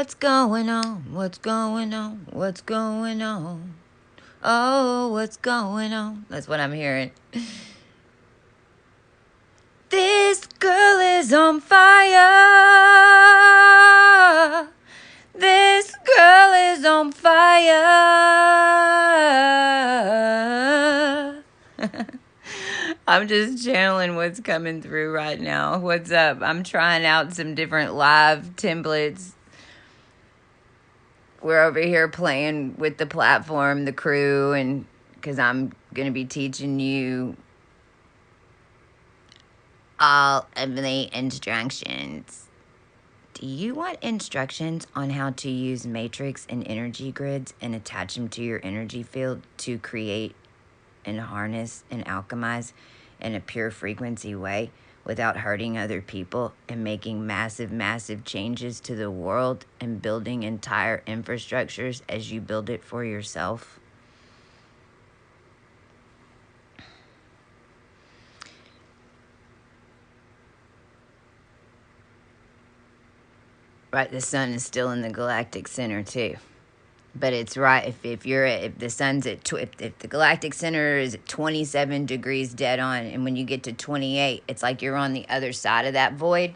What's going on? What's going on? What's going on? Oh, what's going on? That's what I'm hearing. This girl is on fire. This girl is on fire. I'm just channeling what's coming through right now. What's up? I'm trying out some different live templates. We're over here playing with the platform, the crew, and because I'm going to be teaching you all of the instructions. Do you want instructions on how to use matrix and energy grids and attach them to your energy field to create and harness and alchemize in a pure frequency way without hurting other people and making massive changes to the world and building entire infrastructures as you build it for yourself? Right, the sun is still in the galactic center too. But it's right if the sun's at if the galactic center is at 27 degrees dead on, and when you get to 28, it's like you're on the other side of that void.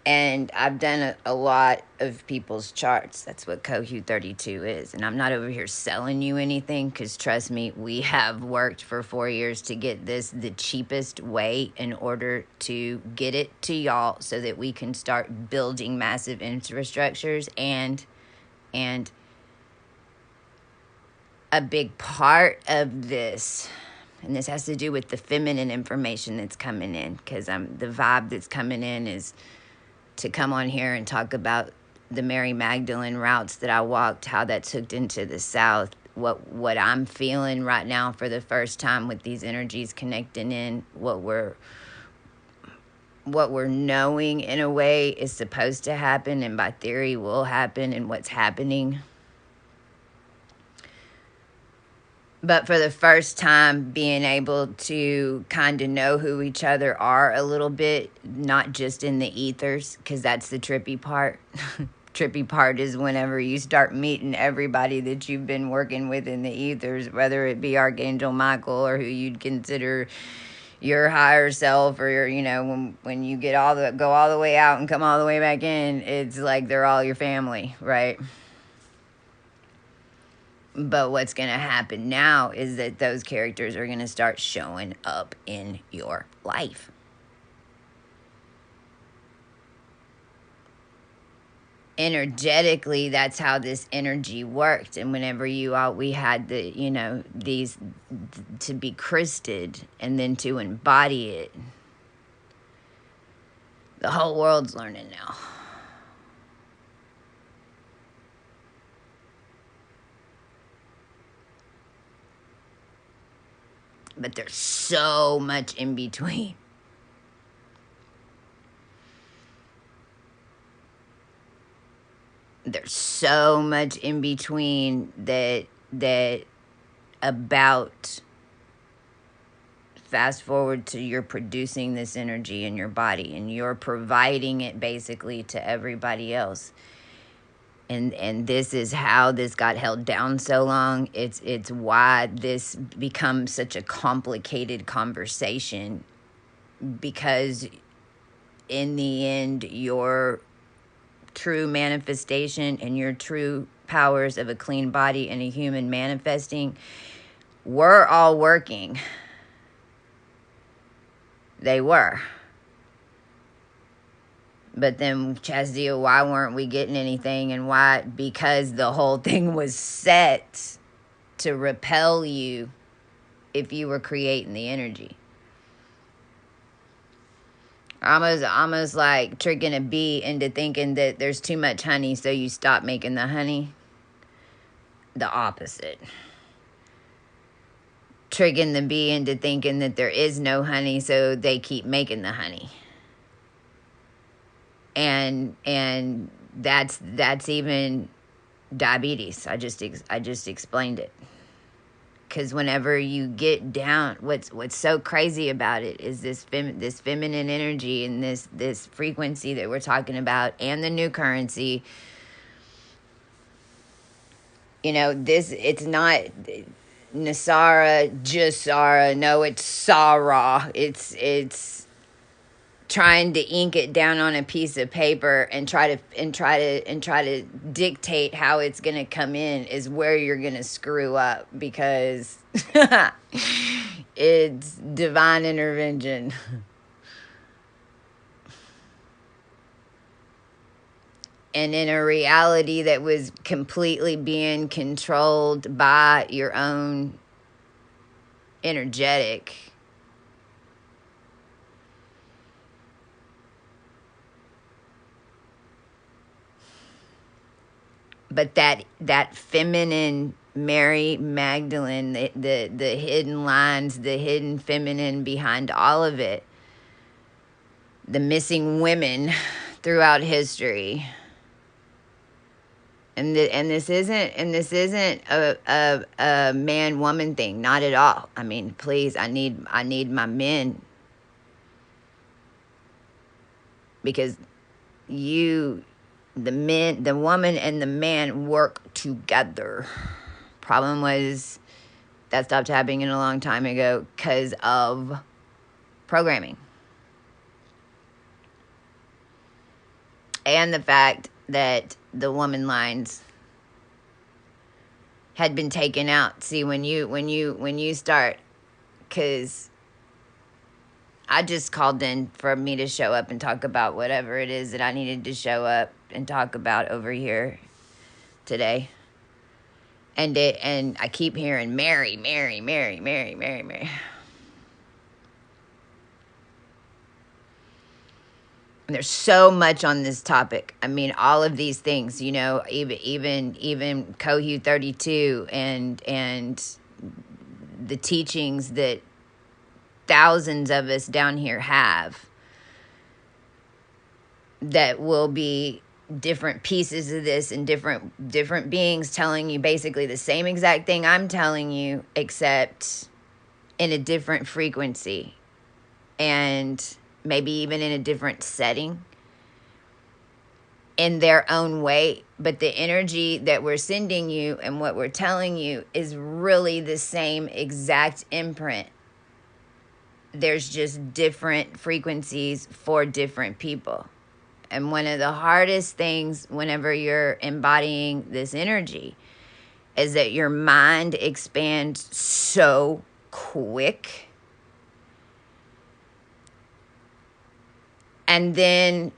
And I've done a lot of people's charts. That's what Cohu 32 is. And I'm not over here selling you anything, because trust me, we have worked for 4 years to get this the cheapest way in order to get it to y'all so that we can start building massive infrastructures. And a big part of this, and this has to do with the feminine information that's coming in, because the vibe that's coming in is to come on here and talk about the Mary Magdalene routes that I walked, how that's hooked into the South, what I'm feeling right now for the first time with these energies connecting in, what we're knowing in a way is supposed to happen and by theory will happen, and what's happening. But for the first time, being able to kind of know who each other are a little bit, not just in the ethers, because that's the trippy part. Trippy part is whenever you start meeting everybody that you've been working with in the ethers, whether it be Archangel Michael or who you'd consider your higher self, or when you go all the way out and come all the way back in, it's like they're all your family, right? But what's going to happen now is that those characters are going to start showing up in your life. Energetically, that's how this energy worked. And whenever we had these to be crysted and then to embody it, the whole world's learning now. But there's so much in between. There's so much in between that about fast forward to you're producing this energy in your body and you're providing it basically to everybody else. And this is how this got held down so long. It's why this becomes such a complicated conversation, because in the end, your true manifestation and your true powers of a clean body and a human manifesting, we're all working. They were. But then, Chazia, why weren't we getting anything? And why? Because the whole thing was set to repel you if you were creating the energy. Almost like tricking a bee into thinking that there's too much honey, so you stop making the honey. The opposite. Tricking the bee into thinking that there is no honey, so they keep making the honey. And that's even diabetes. I just explained it. Because whenever you get down, what's so crazy about it is this feminine energy and this frequency that we're talking about, and the new currency. You know, it's not Nasara, Jasara. No, it's Sarah. It's trying to ink it down on a piece of paper and try to dictate how it's going to come in is where you're going to screw up, because it's divine intervention. And in a reality that was completely being controlled by your own energetic. But that feminine Mary Magdalene, the hidden lines, the hidden feminine behind all of it, the missing women throughout history. And this isn't a man woman thing, not at all. I mean, please, I need my men, because the woman and the man work together. Problem was that stopped happening a long time ago because of programming. And the fact that the woman lines had been taken out. See, when you start, because I just called in for me to show up and talk about whatever it is that I needed to show up and talk about over here today. And I keep hearing Mary, Mary, Mary, Mary, Mary, Mary. And there's so much on this topic. I mean, all of these things, you know, even Kohu 32 and the teachings that thousands of us down here have, that will be different pieces of this and different beings telling you basically the same exact thing I'm telling you, except in a different frequency and maybe even in a different setting in their own way. But the energy that we're sending you and what we're telling you is really the same exact imprint. There's just different frequencies for different people. And one of the hardest things whenever you're embodying this energy is that your mind expands so quick. And then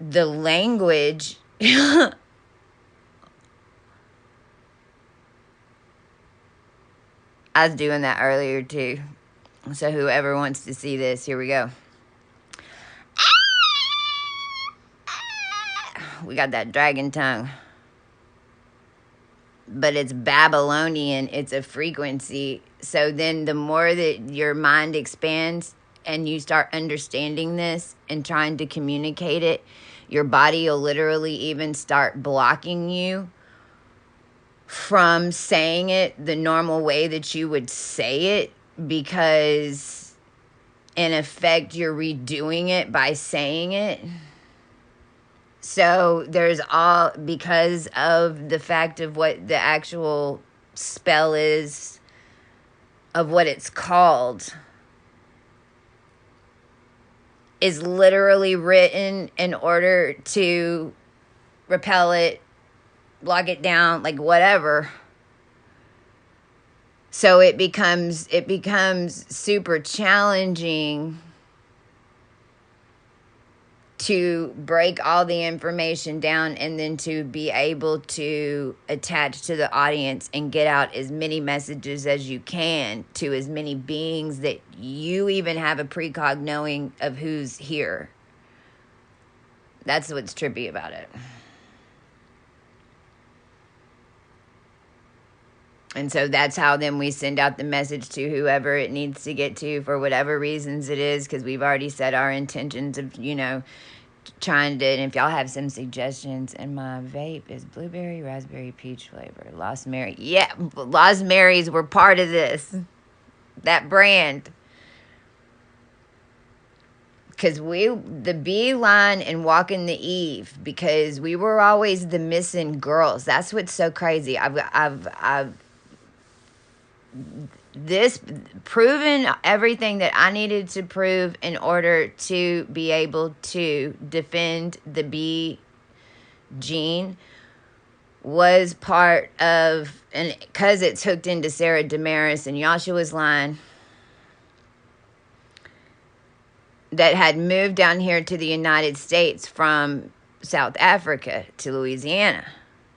the language I was doing that earlier too. So whoever wants to see this, here we go. We got that dragon tongue. But it's Babylonian. It's a frequency. So then the more that your mind expands and you start understanding this and trying to communicate it, your body will literally even start blocking you from saying it the normal way that you would say it, because in effect you're redoing it by saying it. So there's all, because of the fact of what the actual spell is, of what it's called, is literally written in order to repel it, block it down, like whatever. So it becomes super challenging to break all the information down and then to be able to attach to the audience and get out as many messages as you can to as many beings that you even have a precog knowing of who's here. That's what's trippy about it. And so that's how then we send out the message to whoever it needs to get to for whatever reasons it is, because we've already set our intentions of, you know, trying to, and if y'all have some suggestions, and my vape is blueberry, raspberry, peach flavor. Lost Mary. Yeah, Lost Marys were part of this. That brand. Because the beeline and walking the eve, because we were always the missing girls. That's what's so crazy. I've this proven everything that I needed to prove in order to be able to defend the bee gene was part of, and because it's hooked into Sarah Damaris and Yashua's line, that had moved down here to the United States from South Africa to Louisiana.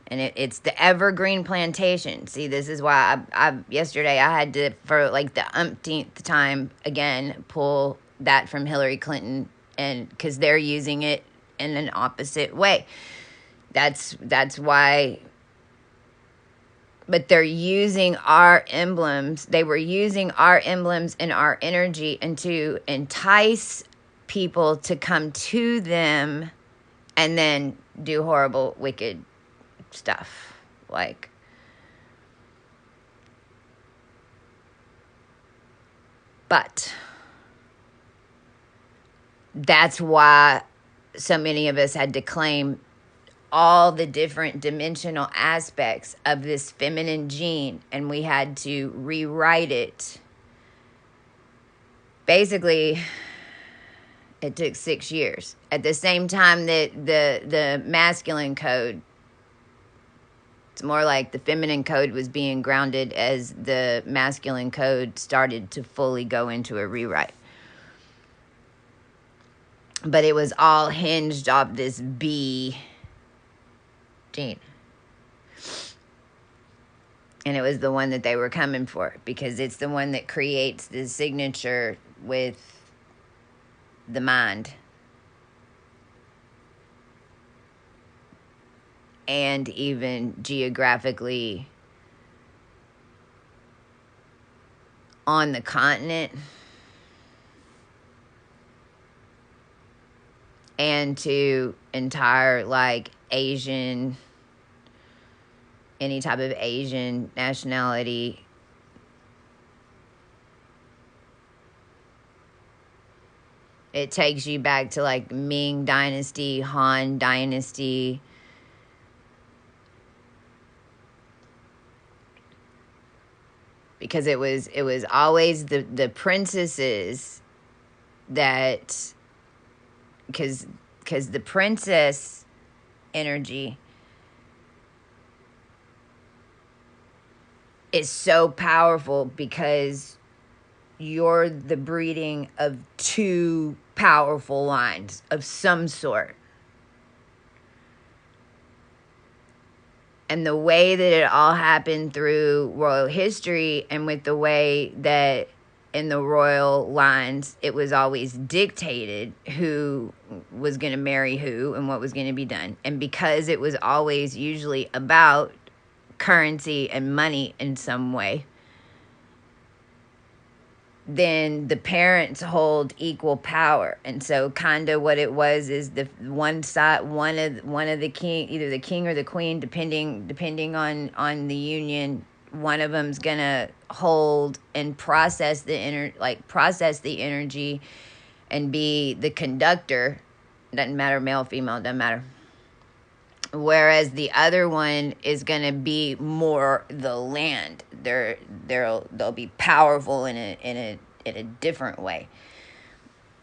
And it's the evergreen plantation. See, this is why I yesterday I had to, for like the umpteenth time again, pull that from Hillary Clinton, and because they're using it in an opposite way. That's why. But they're using our emblems. They were using our emblems and our energy, and to entice people to come to them and then do horrible, wicked stuff. Like, but that's why so many of us had to claim all the different dimensional aspects of this feminine gene, and we had to rewrite it. Basically, it took 6 years. At the same time that the masculine code, it's more like the feminine code was being grounded as the masculine code started to fully go into a rewrite. But it was all hinged off this bee gene. And it was the one that they were coming for, because it's the one that creates the signature with the mind. And even geographically on the continent, and to entire like Asian, any type of Asian nationality. It takes you back to like Ming Dynasty, Han Dynasty. Because it was always the princesses that, because the princess energy is so powerful, because you're the breeding of two powerful lines of some sort. And the way that it all happened through royal history, and with the way that in the royal lines, it was always dictated who was going to marry who and what was going to be done. And because it was always usually about currency and money in some way, then the parents hold equal power. And so kind of what it was is the one side, one of the king, either the king or the queen, depending on the union, one of them's gonna hold and process the energy and be the conductor. Doesn't matter, male, female, doesn't matter. Whereas the other one is gonna be more the land. They'll be powerful in a different way.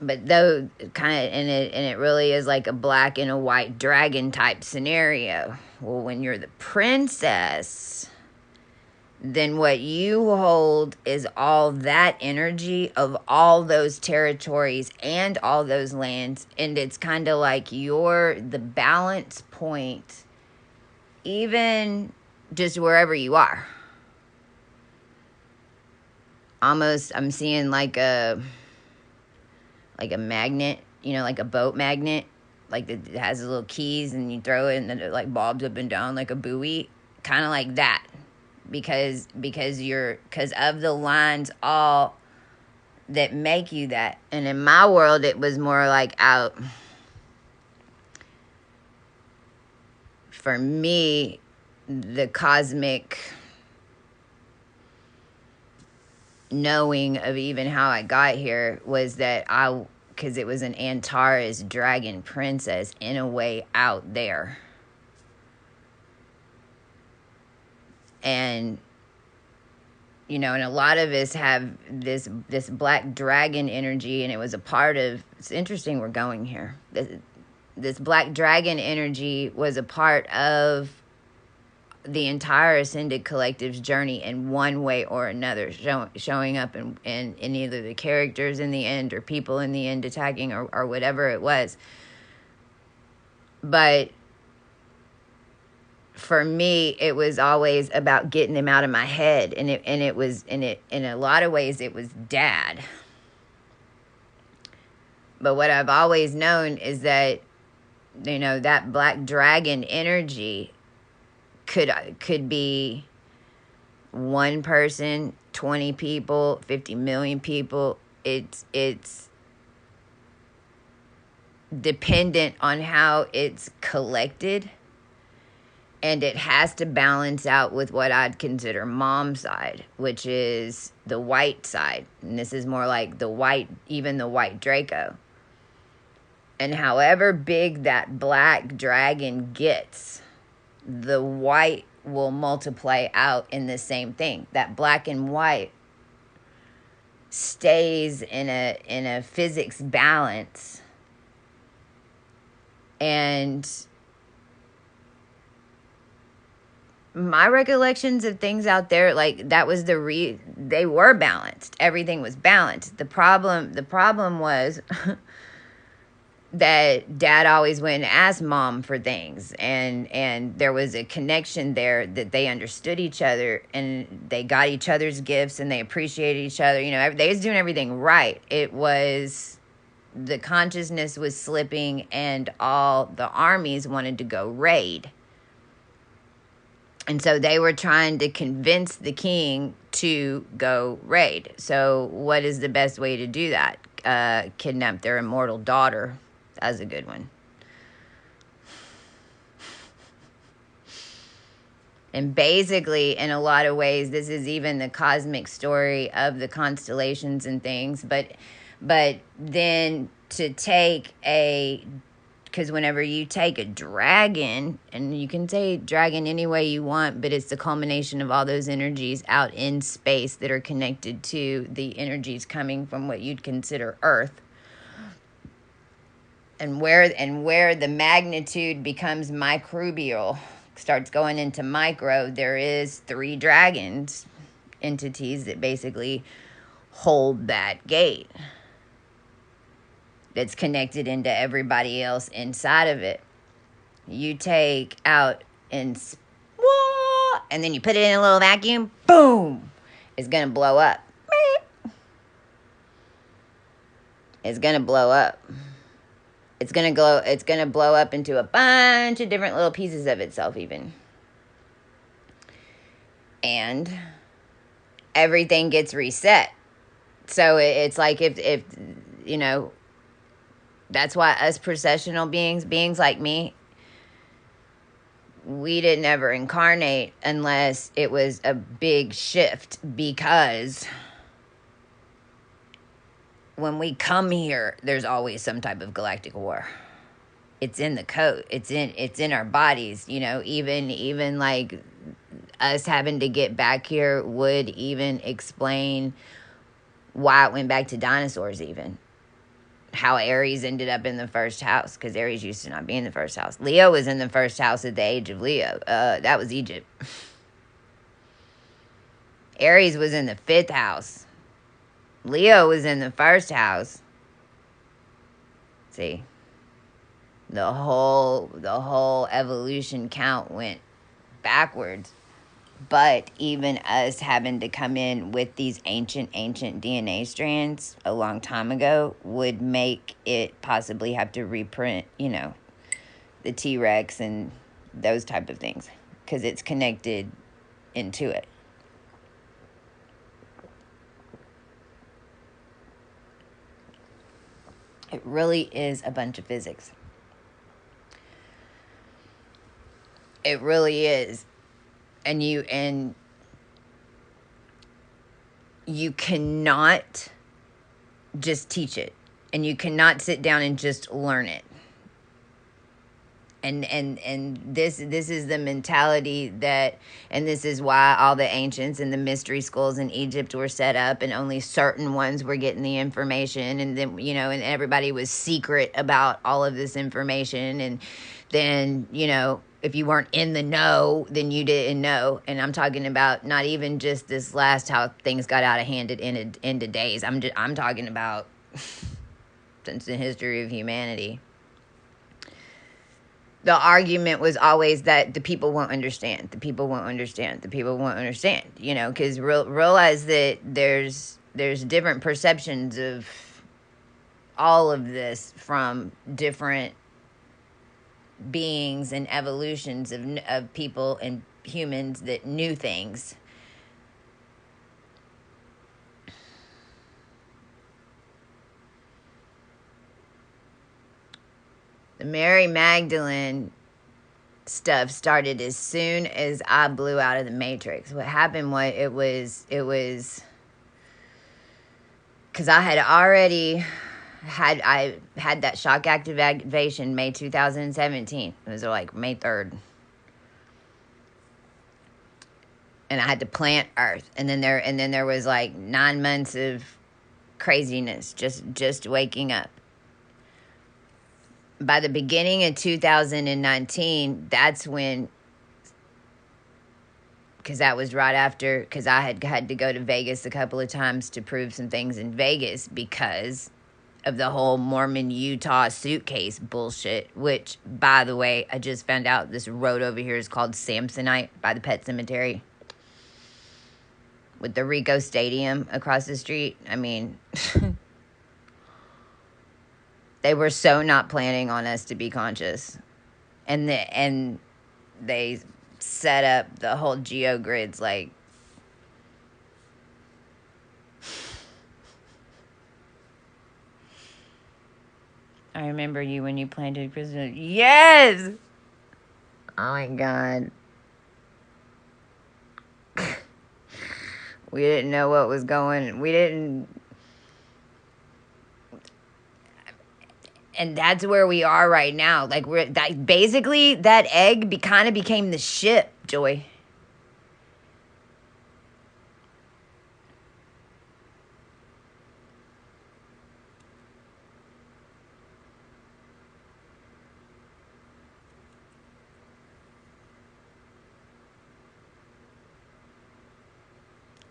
But though kind of, and it really is like a black and a white dragon type scenario. Well, when you're the princess, then what you hold is all that energy of all those territories and all those lands. And it's kind of like you're the balance point, even just wherever you are. Almost, I'm seeing like a magnet, like a boat magnet, like that has the little keys, and you throw it and then it like bobs up and down like a buoy, kind of like that. Because of the lines all that make you that. And in my world, it was more like out for me, the cosmic knowing of even how I got here was that because it was an Antares dragon princess in a way out there. And, you know, and a lot of us have this black dragon energy, and it was a part of, it's interesting we're going here. This black dragon energy was a part of the entire Ascended Collective's journey in one way or another, showing up in either the characters in the end or people in the end attacking or whatever it was. But for me, it was always about getting them out of my head, and it was in a lot of ways it was Dad. But what I've always known is that, you know, that black dragon energy could be one person, 20 people, 50 million people. It's dependent on how it's collected, and it has to balance out with what I'd consider mom's side, which is the white side. And this is more like even the white Draco. And however big that black dragon gets, the white will multiply out in the same thing. That black and white stays in a physics balance, and my recollections of things out there, like, that was they were balanced. Everything was balanced. The problem was that Dad always went and asked Mom for things, and there was a connection there, that they understood each other, and they got each other's gifts, and they appreciated each other. You know, they was doing everything right. It was the consciousness was slipping, and all the armies wanted to go raid. And so they were trying to convince the king to go raid. So what is the best way to do that? Kidnap their immortal daughter. That's a good one. And basically, in a lot of ways, this is even the cosmic story of the constellations and things. But then to take because whenever you take a dragon, and you can say dragon any way you want, but it's the culmination of all those energies out in space that are connected to the energies coming from what you'd consider Earth. And where the magnitude becomes microbial, starts going into micro, there is 3 dragons entities that basically hold that gate, that's connected into everybody else inside of it. You take out and then you put it in a little vacuum, boom, it's gonna blow up. It's gonna blow up. It's gonna blow up into a bunch of different little pieces of itself even. And everything gets reset. So it's like if you know, that's why us processional beings like me, we didn't ever incarnate unless it was a big shift, because when we come here, there's always some type of galactic war. It's in the code. It's in our bodies, you know, even like us having to get back here would even explain why it went back to dinosaurs, even. How Aries ended up in the first house, because Aries used to not be in the first house. Leo was in the first house at the age of Leo. That was Egypt. Aries was in the 5th house. Leo was in the first house. See, the whole evolution count went backwards. But even us having to come in with these ancient DNA strands a long time ago would make it possibly have to reprint, you know, the T-Rex and those type of things, because it's connected into it. It really is a bunch of physics. It really is. And you cannot just teach it, and you cannot sit down and just learn it. And this is the mentality that, and this is why all the ancients and the mystery schools in Egypt were set up, and only certain ones were getting the information, and then and everybody was secret about all of this information. And then if you weren't in the know, then you didn't know. And I'm talking about not even just this last, how things got out of hand into days. I'm talking about since the history of humanity. The argument was always that the people won't understand. The people won't understand. The people won't understand. Because realize that there's different perceptions of all of this from different beings and evolutions of people and humans that knew things. The Mary Magdalene stuff started as soon as I blew out of the Matrix. What happened was it was because I had that shock activation May 2017. It was like May 3rd. And I had to plant Earth. And then there was like 9 months of craziness, just waking up. By the beginning of 2019, that's when, because that was right after, because I had to go to Vegas a couple of times to prove some things in Vegas because of the whole Mormon Utah suitcase bullshit, which, by the way, I just found out this road over here is called Samsonite by the Pet Cemetery with the Rico Stadium across the street. I mean, they were so not planning on us to be conscious. And they set up the whole geogrids like, I remember you when you planted Christmas. Yes! Oh my God. We didn't know what was going. We didn't. And that's where we are right now. Like basically that egg kind of became the ship, Joy.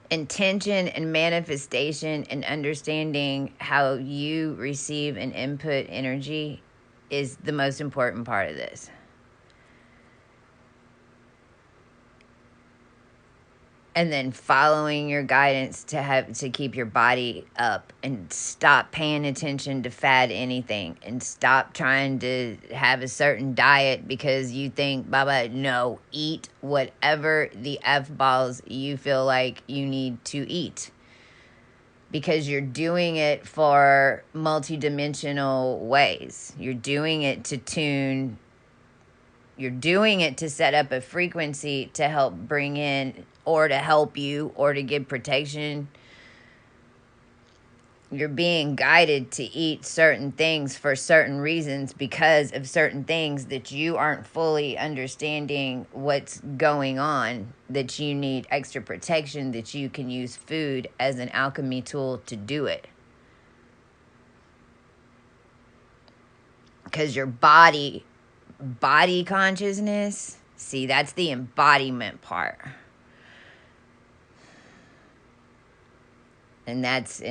Intention and manifestation and understanding how you receive and input energy is the most important part of this. And then following your guidance to keep your body up and stop paying attention to fad anything and stop trying to have a certain diet because you think, Baba, no, eat whatever the F balls you feel like you need to eat. Because you're doing it for multidimensional ways. You're doing it to tune. You're doing it to set up a frequency to help bring in or to help you or to give protection. You're being guided to eat certain things for certain reasons because of certain things that you aren't fully understanding what's going on, that you need extra protection, that you can use food as an alchemy tool to do it. Because your body consciousness, see, that's the embodiment part. And that's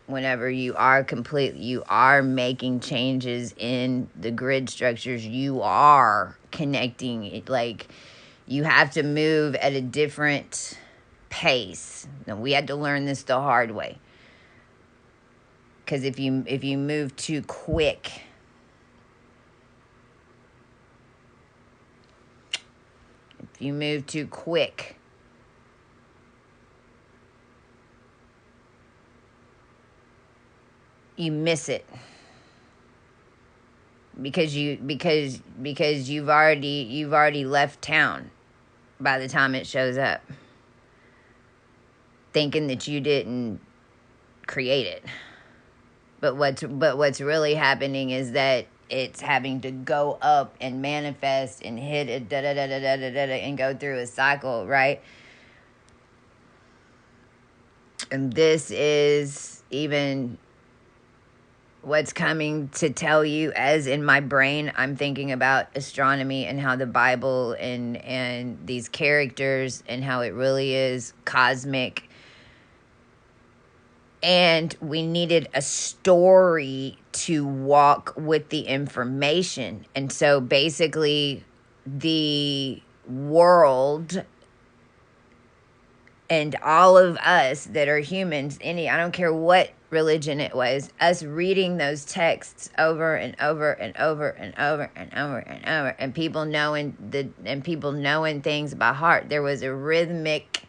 whenever you are making changes in the grid structures, you are connecting it. Like, you have to move at a different pace. Now, we had to learn this the hard way. Because if you move too quick, you miss it. because you've already left town by the time it shows up, thinking that you didn't create it. But what's really happening is that it's having to go up and manifest and hit it and go through a cycle, right? And this is even what's coming to tell you, as in my brain I'm thinking about astronomy and how the Bible and these characters and how it really is cosmic. And we needed a story to walk with the information. And so basically the world and all of us that are humans, I don't care what religion it was, us reading those texts over and over and over and over and over and over, and people knowing things by heart. There was a rhythmic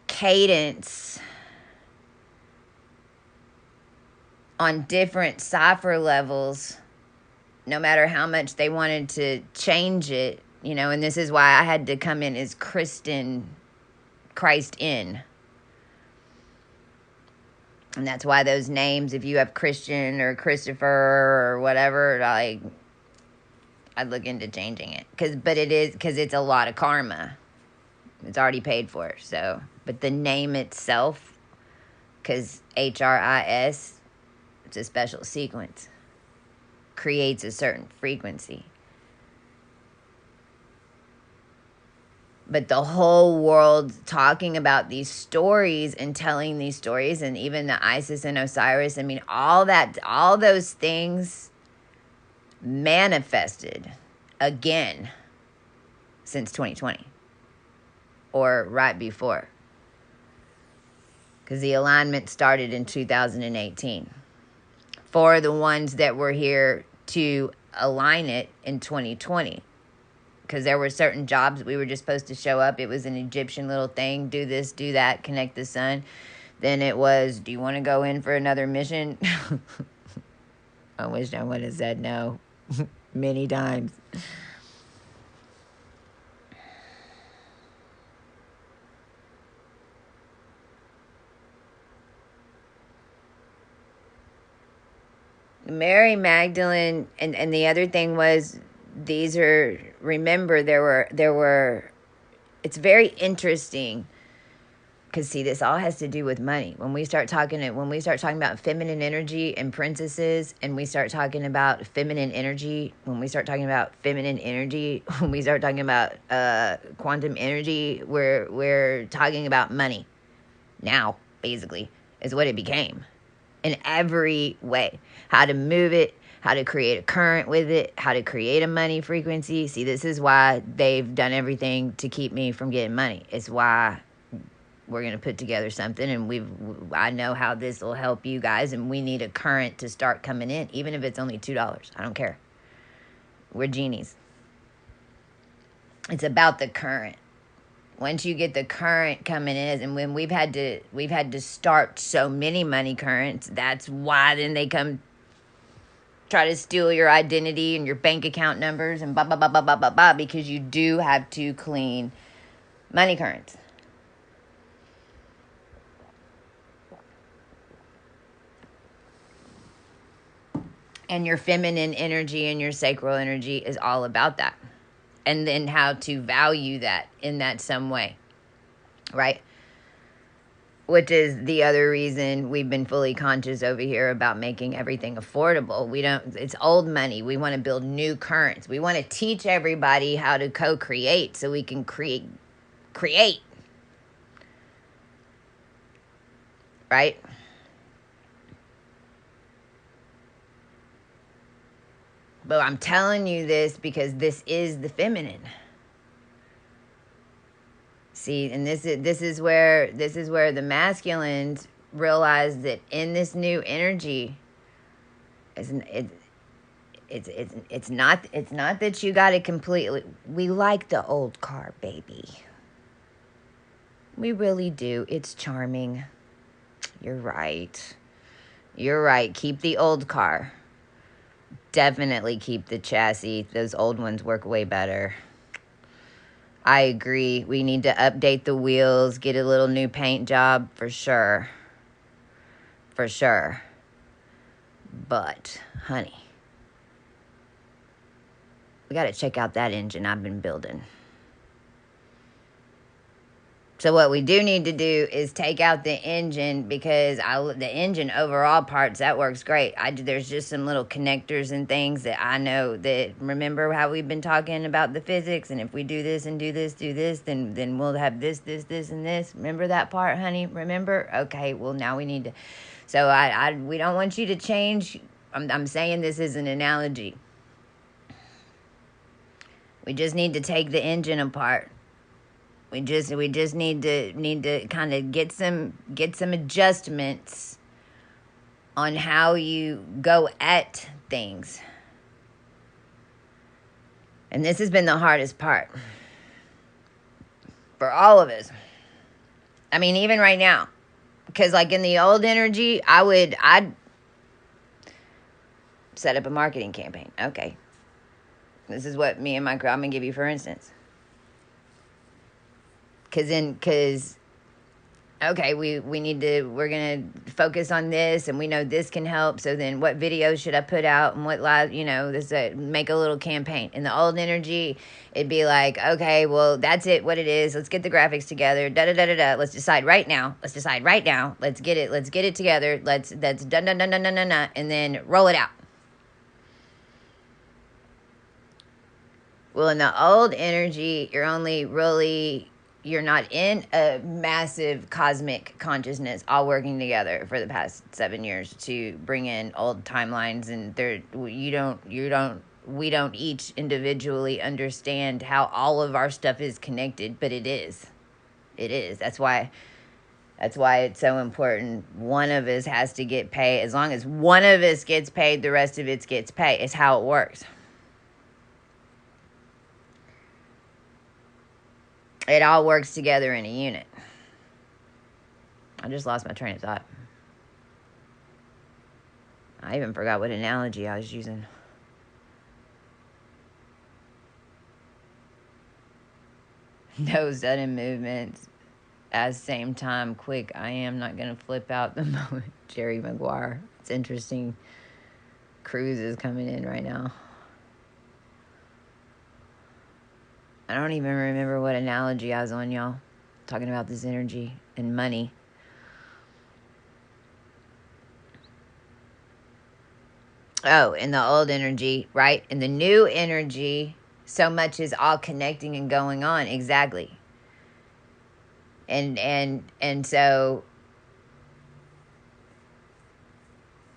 cadence on different cipher levels, no matter how much they wanted to change it, and this is why I had to come in as Christ in. And that's why those names, if you have Christian or Christopher or whatever, like, I'd look into changing it. Because it's a lot of karma. It's already paid for. So, but the name itself, because HRIS, it's a special sequence, creates a certain frequency. But the whole world talking about these stories and telling these stories, and even the Isis and Osiris, I mean, all those things manifested again since 2020 or right before, because the alignment started in 2018 for the ones that were here to align it in 2020. Because there were certain jobs we were just supposed to show up. It was an Egyptian little thing. Do this, do that, connect the sun. Then it was, do you want to go in for another mission? I wish I would have said no many times. Mary Magdalene, and the other thing was, remember, there were, it's very interesting, because see, this all has to do with money. When we start talking about feminine energy and princesses, and we start talking about feminine energy, when we start talking about quantum energy, we're talking about money now, basically, is what it became in every way. How to move it, how to create a current with it, how to create a money frequency. See, this is why they've done everything to keep me from getting money. It's why we're going to put together something, and I know how this will help you guys, and we need a current to start coming in, even if it's only $2. I don't care. We're genies. It's about the current. Once you get the current coming in, and when we've had to start so many money currents, that's why then they come try to steal your identity and your bank account numbers and blah, blah, blah, blah, blah, blah, blah, because you do have to clean money currents. And your feminine energy and your sacral energy is all about that. And then how to value that in that some way, right? Which is the other reason we've been fully conscious over here about making everything affordable. It's old money. We want to build new currents. We want to teach everybody how to co-create so we can create. Right? But I'm telling you this because this is the feminine. See, and this is where the masculines realize that in this new energy, it's not that you got to completely. We like the old car, baby. We really do. It's charming. You're right. Keep the old car. definitely keep the chassis. Those old ones work way better. I agree. We need to update the wheels, get a little new paint job for sure. For sure. But, honey, we got to check out that engine I've been building. So what we do need to do is take out the engine, because the engine overall parts, that works great. There's just some little connectors and things that I know that, remember how we've been talking about the physics, and if we do this and do this, then we'll have this, and this. Remember that part, honey? Remember? Okay, well, now we need to. So we don't want you to change. I'm saying this as an analogy. We just need to take the engine apart. We just need to kind of get some adjustments on how you go at things. And this has been the hardest part for all of us. I mean, even right now, because like in the old energy, I'd set up a marketing campaign. Okay, this is what me and my crew, I'm gonna give you for instance. Okay, we're gonna focus on this, and we know this can help. So then what videos should I put out, and what live, make a little campaign. In the old energy, it'd be like, okay, well, that's it, what it is. Let's get the graphics together. Let's decide right now. Let's get it together. That's done, and then roll it out. Well, in the old energy, you're not in a massive cosmic consciousness all working together for the past 7 years to bring in old timelines, and we don't each individually understand how all of our stuff is connected, but it is. That's why it's so important. One of us has to get paid. As long as one of us gets paid, the rest of it gets paid. It's how it works. It all works together in a unit. I just lost my train of thought. I even forgot what analogy I was using. No sudden movements. At the same time, quick. I am not going to flip out the moment. Jerry Maguire. It's interesting. Cruz is coming in right now. I don't even remember what analogy I was on, y'all. Talking about this energy and money. Oh, in the old energy, right? In the new energy, so much is all connecting and going on. Exactly. And so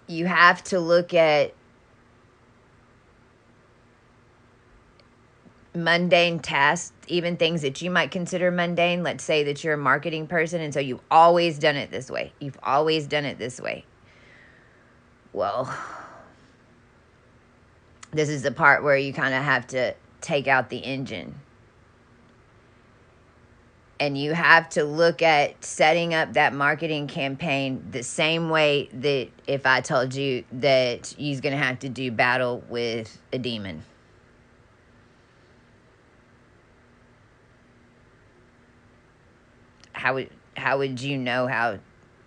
you have to look at mundane tasks, even things that you might consider mundane. Let's say that you're a marketing person, and so you've always done it this way. Well, this is the part where you kind of have to take out the engine. And you have to look at setting up that marketing campaign the same way that if I told you that you're going to have to do battle with a demon. How would you know how,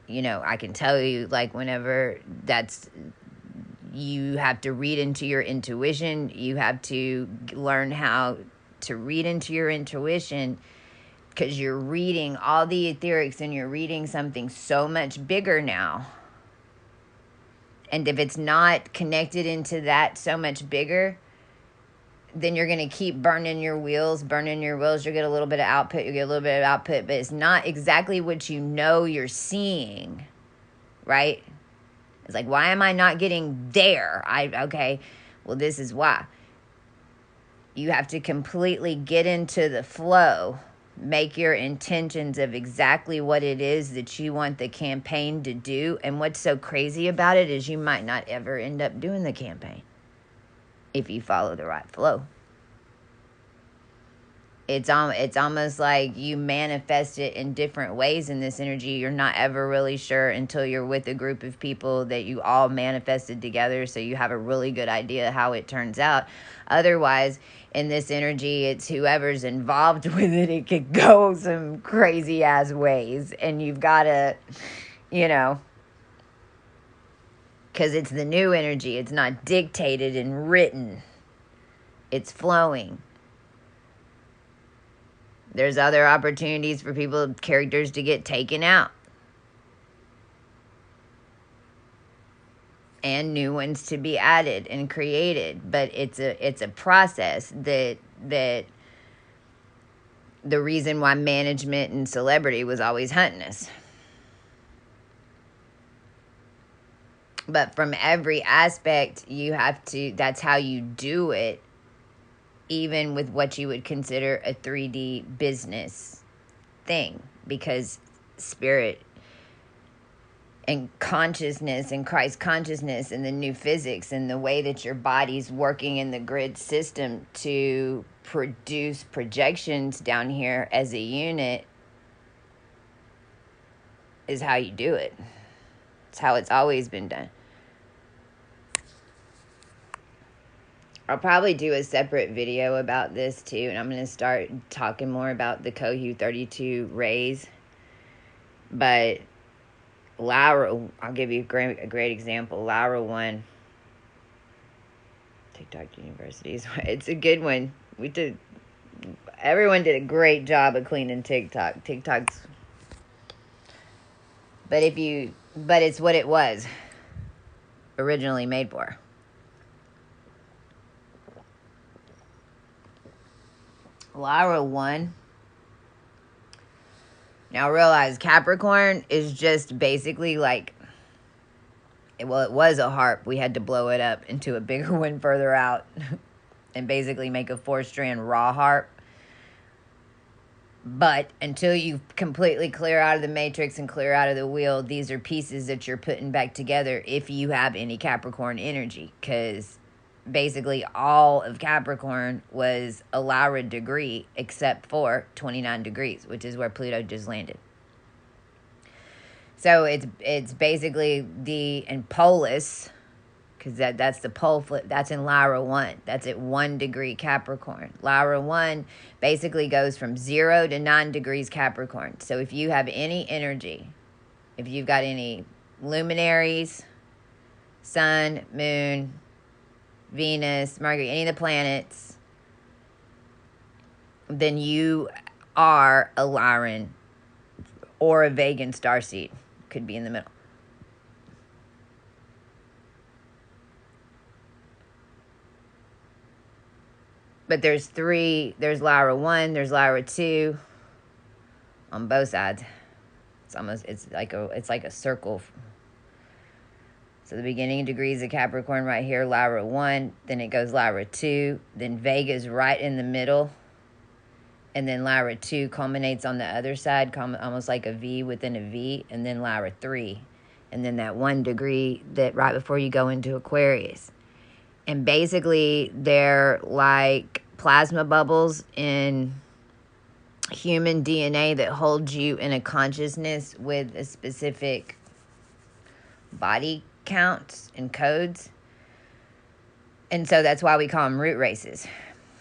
I can tell you, like, whenever you have to read into your intuition, you have to learn how to read into your intuition, because you're reading all the etherics and you're reading something so much bigger now. And if it's not connected into that so much bigger, then you're going to keep burning your wheels. You'll get a little bit of output. But it's not exactly what you're seeing, right? It's like, why am I not getting there? Okay, well, this is why. You have to completely get into the flow. Make your intentions of exactly what it is that you want the campaign to do. And what's so crazy about it is you might not ever end up doing the campaign if you follow the right flow. it's almost like you manifest it in different ways in this energy. You're not ever really sure until you're with a group of people that you all manifested together, so you have a really good idea how it turns out. Otherwise, in this energy, it's whoever's involved with it. It could go some crazy ass ways, and you've got to, you know, because it's the new energy. It's not dictated and written. It's flowing. There's other opportunities for people, characters to get taken out. And new ones to be added and created. But it's a process that the reason why management and celebrity was always hunting us. But from every aspect, you have to, that's how you do it. Even with what you would consider a 3D business thing, because spirit and consciousness and Christ consciousness and the new physics and the way that your body's working in the grid system to produce projections down here as a unit is how you do it. It's how it's always been done. I'll probably do a separate video about this too, and I'm going to start talking more about the Cohu 32 rays. But Lyra, I'll give you a great example. Lyra 1, TikTok Universities. It's a good one. Everyone did a great job of cleaning TikTok. But it's what it was originally made for. Lyra 1. Now realize Capricorn is just basically like, well, it was a harp. We had to blow it up into a bigger one further out and basically make a 4-strand raw harp. But until you completely clear out of the matrix and clear out of the wheel, these are pieces that you're putting back together if you have any Capricorn energy. Because basically all of Capricorn was a Lyra degree except for 29 degrees, which is where Pluto just landed. So it's basically and Polus, because that's the pole flip, that's in Lyra 1. That's at 1 degree Capricorn. Lyra 1 basically goes from 0 to 9 degrees Capricorn. So if you have any energy, if you've got any luminaries, sun, moon, Venus, Mercury, any of the planets, then you are a Lyran or a Vegan starseed. Could be in the middle. But there's Lyra 1, there's Lyra 2 on both sides. It's like a circle. So the beginning degrees of Capricorn right here, Lyra 1, then it goes Lyra 2, then Vega's right in the middle, and then Lyra 2 culminates on the other side, almost like a V within a V, and then Lyra 3, and then that 1 degree that right before you go into Aquarius. And basically, they're like plasma bubbles in human DNA that hold you in a consciousness with a specific body counts and codes. And so that's why we call them root races.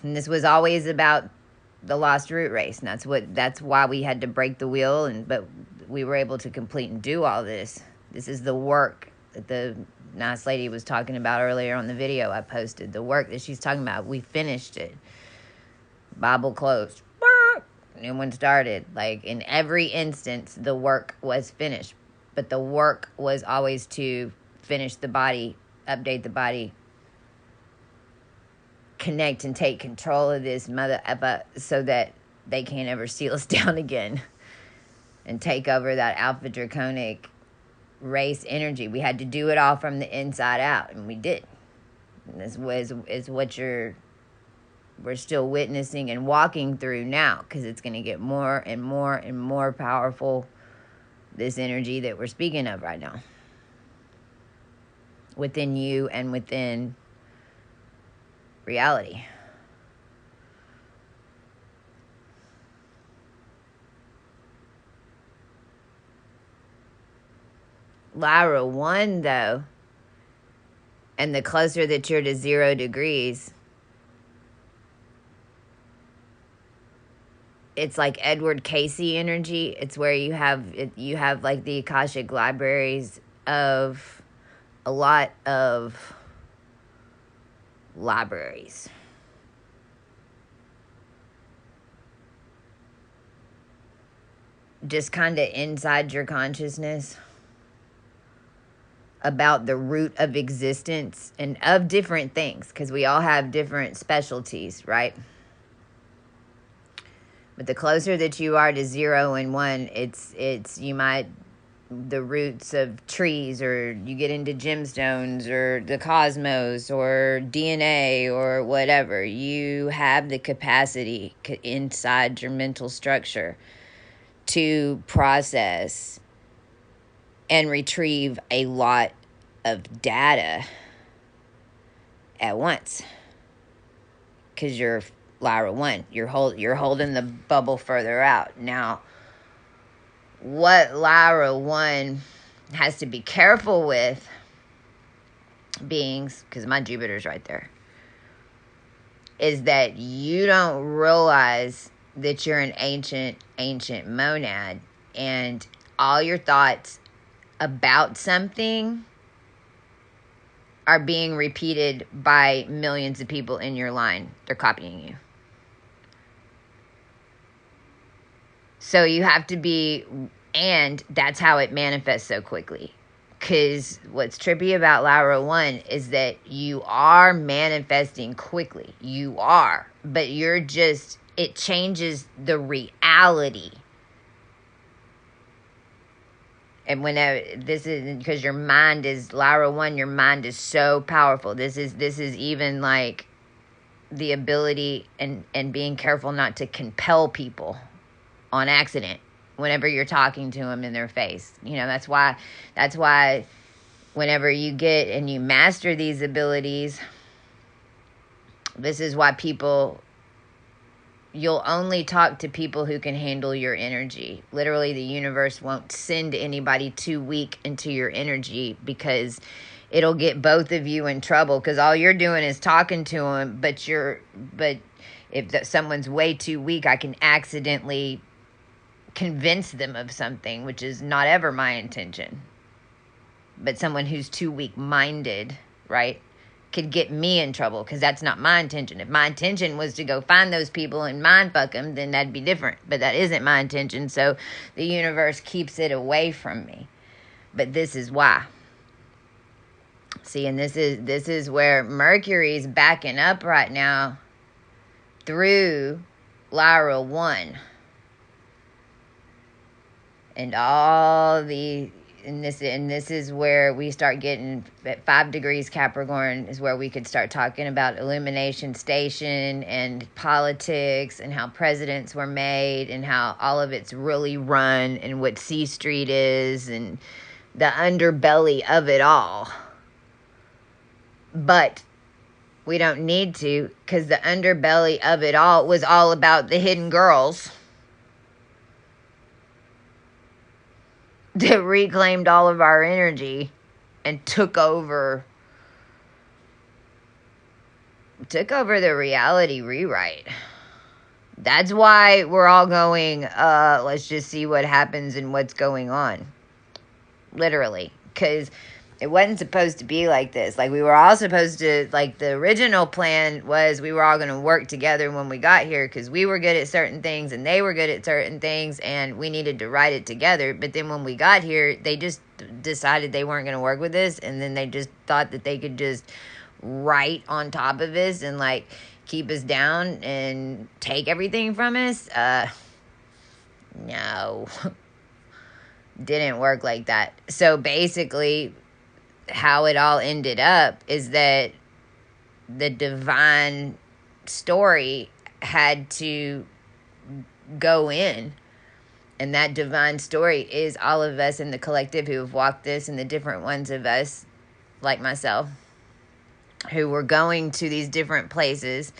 And this was always about the lost root race. And that's why we had to break the wheel, but we were able to complete and do all this. This is the work that the nice lady was talking about earlier on the video I posted. The work that she's talking about, we finished it. Bible closed. New one started. Like in every instance, the work was finished. But the work was always to finish the body, update the body, connect and take control of this so that they can't ever seal us down again and take over that alpha draconic race energy. We had to do it all from the inside out, and we did. And this is what we're still witnessing and walking through now, because it's going to get more and more and more powerful, this energy that we're speaking of right now within you and within reality. Lyra 1, though, and the closer that you're to 0 degrees, it's like Edward Casey energy. It's where you have like the Akashic libraries of a lot of libraries. Just kind of inside your consciousness about the root of existence and of different things, because we all have different specialties, right? But the closer that you are to 0 and 1, it's you might, the roots of trees, or you get into gemstones or the cosmos or DNA or whatever. You have the capacity inside your mental structure to process and retrieve a lot of data at once, because you're Lyra 1. You're holding the bubble further out. Now, what Lyra 1 has to be careful with, beings, because my Jupiter's right there, is that you don't realize that you're an ancient monad, and all your thoughts about something are being repeated by millions of people in your line. They're copying you. So you have to be, and that's how it manifests so quickly. Because what's trippy about Lyra 1 is that you are manifesting quickly. You are. But you're just, it changes the reality. And whenever, this is because your mind is, Lyra 1, your mind is so powerful. This is even like the ability and being careful not to compel people on accident whenever you're talking to them in their face. You know, that's why whenever you get and you master these abilities, this is why you'll only talk to people who can handle your energy. Literally, the universe won't send anybody too weak into your energy, because it'll get both of you in trouble, because all you're doing is talking to them, but if someone's way too weak, I can accidentally convince them of something, which is not ever my intention. But someone who's too weak-minded, right, could get me in trouble, because that's not my intention. If my intention was to go find those people and mind fuck them, then that'd be different. But that isn't my intention, so the universe keeps it away from me. But this is why. See, and this is where Mercury's backing up right now through Lyra 1. And all the, and this is where we start getting at 5 degrees Capricorn, is where we could start talking about Illumination Station and politics and how presidents were made and how all of it's really run and what C Street is and the underbelly of it all. But we don't need to, because the underbelly of it all was all about the hidden girls that reclaimed all of our energy and took over the reality rewrite. That's why we're all going, let's just see what happens and what's going on. Literally. Because it wasn't supposed to be like this. Like, we were all supposed to, like, the original plan was we were all going to work together when we got here, because we were good at certain things and they were good at certain things, and we needed to write it together. But then when we got here, they just decided they weren't going to work with us, and then they just thought that they could just write on top of us and, like, keep us down and take everything from us. No. Didn't work like that. So basically, how it all ended up is that the divine story had to go in, and that divine story is all of us in the collective who have walked this, and the different ones of us, like myself, who were going to these different places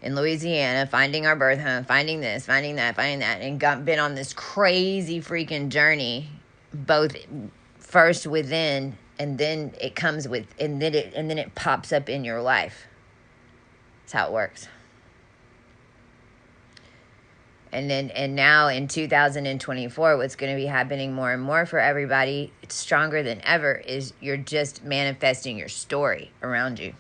in Louisiana, finding our birth home, finding this, finding that, and been on this crazy freaking journey, both first within, and then it comes with, and then it pops up in your life. That's how it works. And now in 2024, what's going to be happening more and more for everybody, it's stronger than ever, is you're just manifesting your story around you.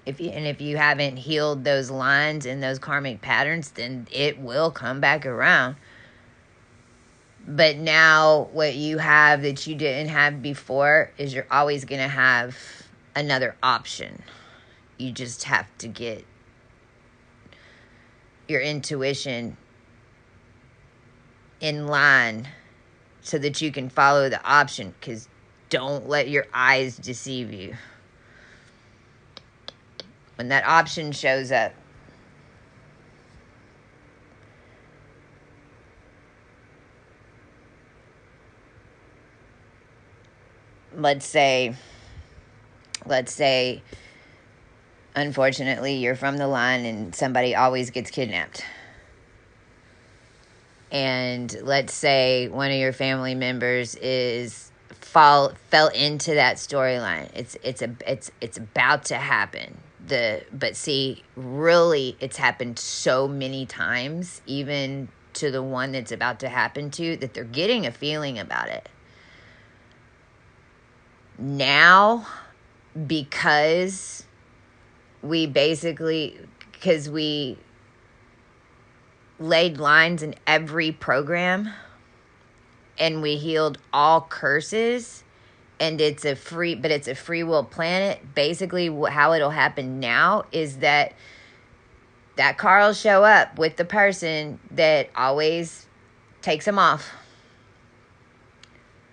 If you haven't healed those lines and those karmic patterns, then it will come back around. But now what you have that you didn't have before is you're always going to have another option. You just have to get your intuition in line so that you can follow the option, because don't let your eyes deceive you. When that option shows up, let's say unfortunately you're from the line and somebody always gets kidnapped. And let's say one of your family members fell into that storyline. It's about to happen. But see, really, it's happened so many times, even to the one that's about to happen to, that they're getting a feeling about it. Now, because we laid lines in every program and we healed all curses, and it's a free will planet. Basically how it'll happen now is that car will show up with the person that always takes them off.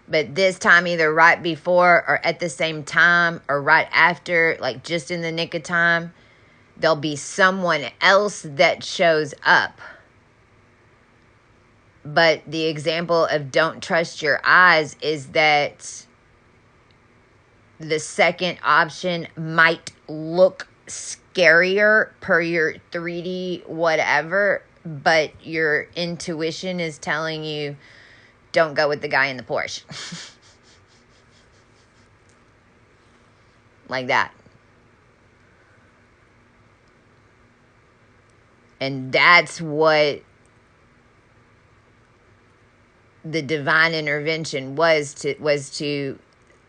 But this time, either right before or at the same time or right after, like just in the nick of time, there'll be someone else that shows up. But the example of don't trust your eyes is that the second option might look scarier per your 3D whatever, but your intuition is telling you don't go with the guy in the Porsche. Like that. And that's what the divine intervention was to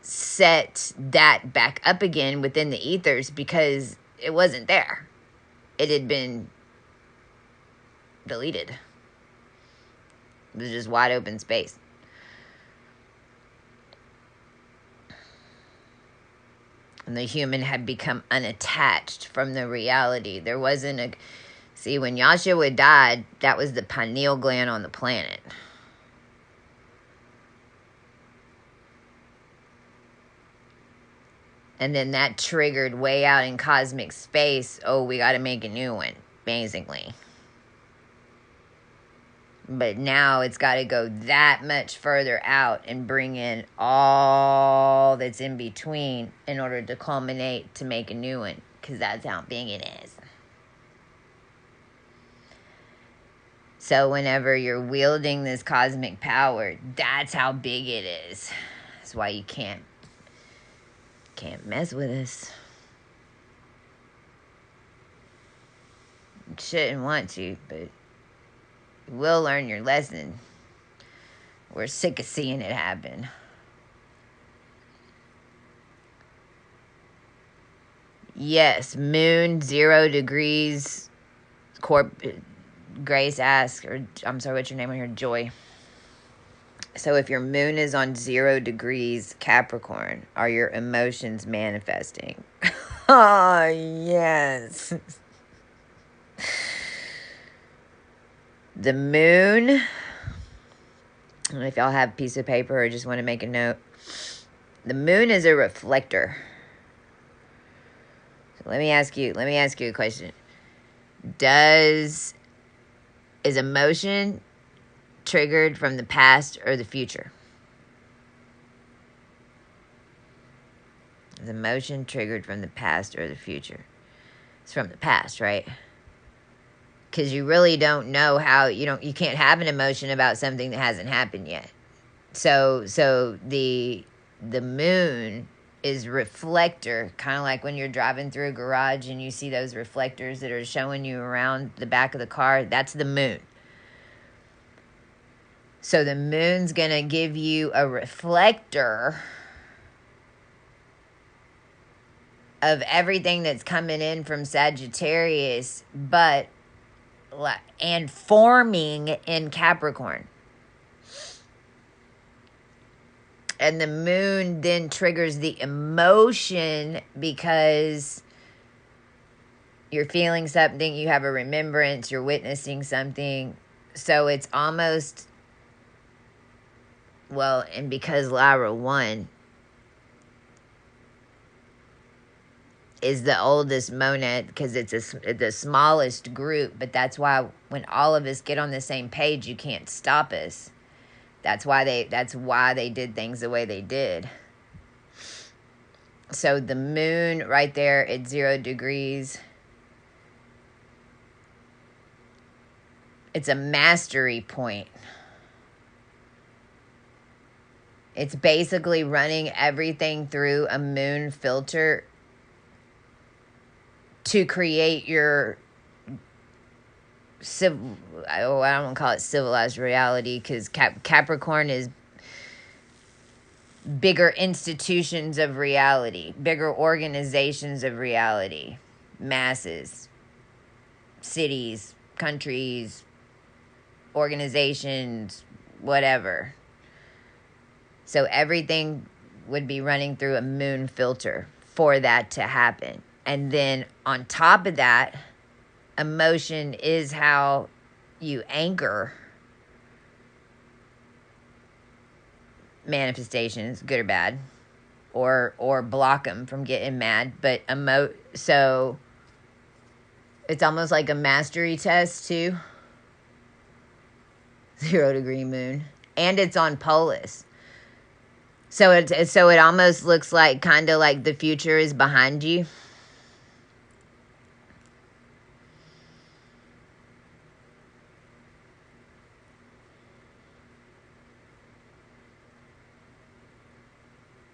set that back up again within the ethers, because it wasn't there. It had been deleted. It was just wide open space. And the human had become unattached from the reality. There wasn't a... See, when Yahshua died, that was the pineal gland on the planet. And then that triggered way out in cosmic space, oh, we got to make a new one, basically. But now it's got to go that much further out and bring in all that's in between in order to culminate to make a new one, because that's how big it is. So whenever you're wielding this cosmic power, that's how big it is. That's why you can't mess with us. You shouldn't want to, but you will learn your lesson. We're sick of seeing it happen. Yes, moon, 0 degrees. Grace asks, or I'm sorry, what's your name on here? Joy. So if your moon is on 0 degrees Capricorn, are your emotions manifesting? Oh, yes. The moon, I don't know if y'all have a piece of paper or just want to make a note. The moon is a reflector. So let me ask you a question. Is emotion triggered from the past or the future? Is emotion triggered from the past or the future? It's from the past, right? Because you really don't know how, you can't have an emotion about something that hasn't happened yet. So the moon is reflector, kind of like when you're driving through a garage and you see those reflectors that are showing you around the back of the car. That's the moon. So the moon's going to give you a reflector of everything that's coming in from Sagittarius, and forming in Capricorn. And the moon then triggers the emotion because you're feeling something, you have a remembrance, you're witnessing something. So it's almost, well, and because Lyra 1 is the oldest monad, because it's the smallest group, but that's why when all of us get on the same page, you can't stop us. That's why they did things the way they did. So the moon right there at 0 degrees, it's a mastery point. It's basically running everything through a moon filter to create your I don't want to call it civilized reality, because Capricorn is bigger institutions of reality, bigger organizations of reality, masses, cities, countries, organizations, whatever. So everything would be running through a moon filter for that to happen. And then on top of that, emotion is how you anchor manifestations, good or bad, or block them from getting mad. But so it's almost like a mastery test too. 0 degree moon, and it's on Polis. So it almost looks like, kind of like the future is behind you.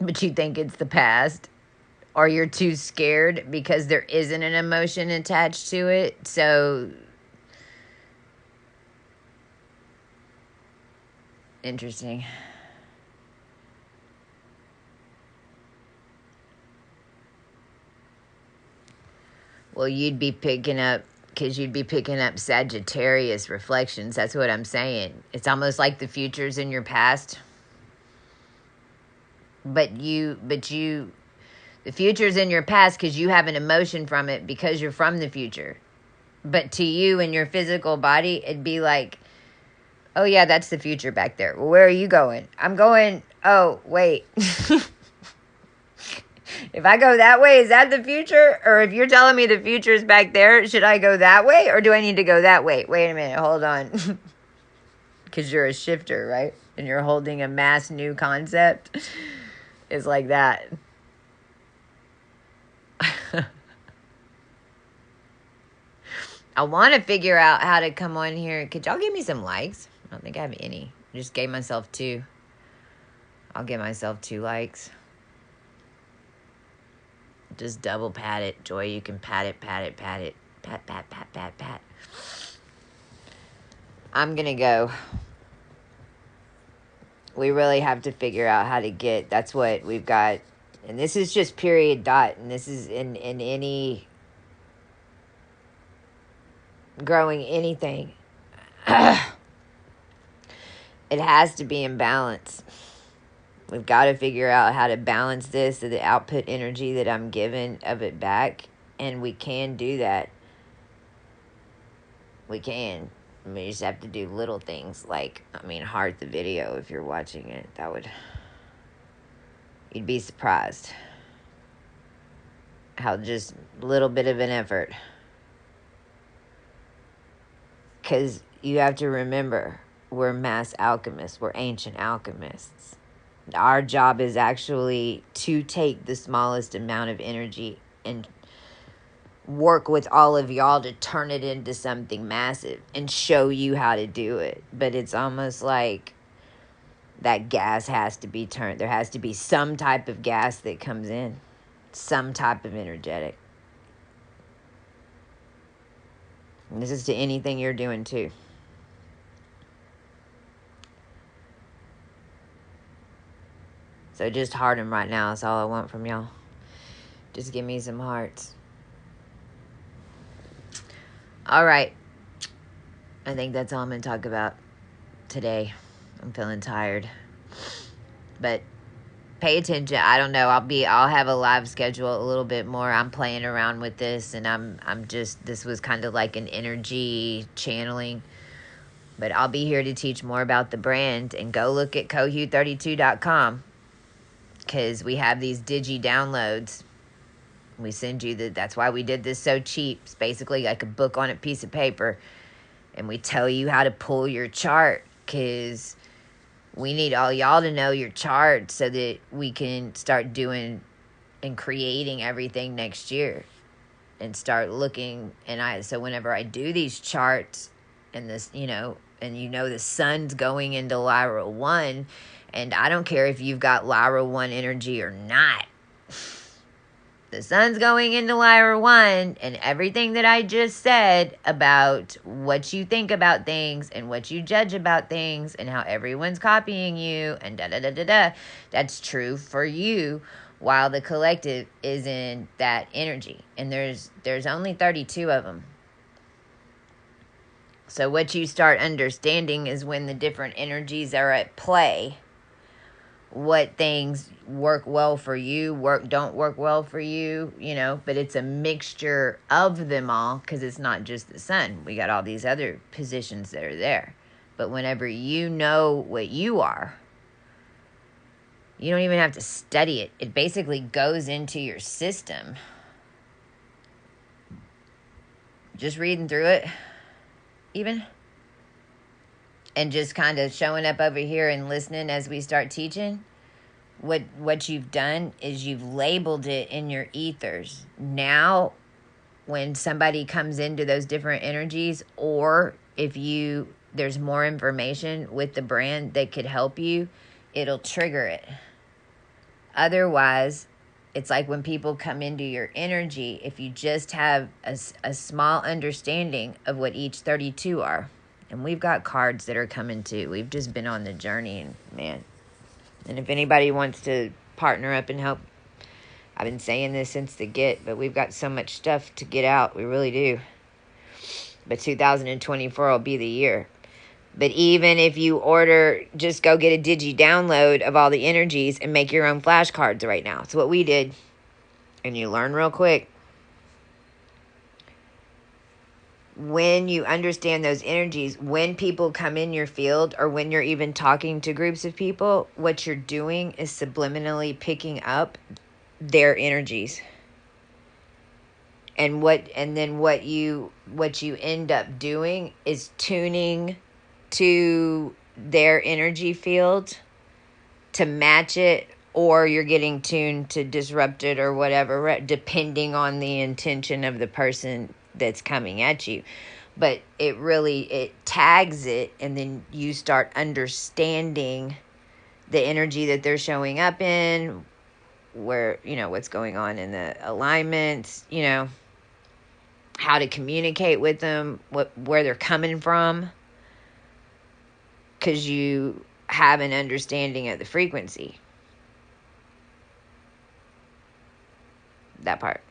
But you think it's the past, or you're too scared because there isn't an emotion attached to it. So interesting. Well, you'd be picking up Sagittarius reflections. That's what I'm saying. It's almost like the future's in your past. But the future's in your past because you have an emotion from it because you're from the future. But to you in your physical body, it'd be like, oh yeah, that's the future back there. Well, where are you going? I'm going, oh, wait. If I go that way, is that the future? Or if you're telling me the future is back there, should I go that way? Or do I need to go that way? Wait a minute, hold on. Because you're a shifter, right? And you're holding a mass new concept. It's like that. I want to figure out how to come on here. Could y'all give me some likes? I don't think I have any. I just gave myself 2. I'll give myself 2 likes. Just double pat it. Joy, you can pat it, pat it, pat it. Pat, pat, pat, pat, pat. I'm going to go. We really have to figure out how to get, that's what we've got. And this is just period dot. And this is in any growing anything. It has to be in balance. We've got to figure out how to balance this, so the output energy that I'm giving of it back. And we can do that. We can. We just have to do little things like, heart the video if you're watching it. You'd be surprised how just a little bit of an effort. Because you have to remember, we're mass alchemists. We're ancient alchemists. Our job is actually to take the smallest amount of energy and work with all of y'all to turn it into something massive and show you how to do it. But it's almost like that gas has to be turned. There has to be some type of gas that comes in, some type of energetic. And this is to anything you're doing too. So just heart them right now. That's all I want from y'all. Just give me some hearts. All right. I think that's all I'm going to talk about today. I'm feeling tired. But pay attention. I don't know. I'll have a live schedule a little bit more. I'm playing around with this, and I'm just, this was kind of like an energy channeling. But I'll be here to teach more about the brand, and go look at cohu32.com, because we have these digi downloads. We send you that's why we did this so cheap. It's basically like a book on a piece of paper, and we tell you how to pull your chart, because we need all y'all to know your chart so that we can start doing and creating everything next year, and start looking. And so whenever I do these charts, and this, and the sun's going into Lyra 1, and I don't care if you've got Lyra 1 energy or not. The sun's going into Lyra 1, and everything that I just said about what you think about things and what you judge about things and how everyone's copying you and da-da-da-da-da, that's true for you, while the collective is in that energy. And there's only 32 of them. So what you start understanding is when the different energies are at play, what things work well for you, don't work well for you, but it's a mixture of them all, because it's not just the sun. We got all these other positions that are there. But whenever you know what you are, you don't even have to study it. It basically goes into your system. Just reading through it, even. And just kind of showing up over here and listening as we start teaching. What you've done is you've labeled it in your ethers. Now, when somebody comes into those different energies, or if there's more information with the brand that could help you, it'll trigger it. Otherwise, it's like when people come into your energy, if you just have a small understanding of what each 32 are. And we've got cards that are coming too. We've just been on the journey, and man. And if anybody wants to partner up and help, I've been saying this since the get, but we've got so much stuff to get out. We really do. But 2024 will be the year. But even if you order, just go get a digi download of all the energies and make your own flashcards right now. It's what we did. And you learn real quick. When you understand those energies, when people come in your field, or when you're even talking to groups of people, what you're doing is subliminally picking up their energies. And then what you end up doing is tuning to their energy field to match it, or you're getting tuned to disrupt it, or whatever, depending on the intention of the person that's coming at you. But it tags it, and then you start understanding the energy that they're showing up in, where, what's going on in the alignments, how to communicate with them, where they're coming from, because you have an understanding of the frequency. That part.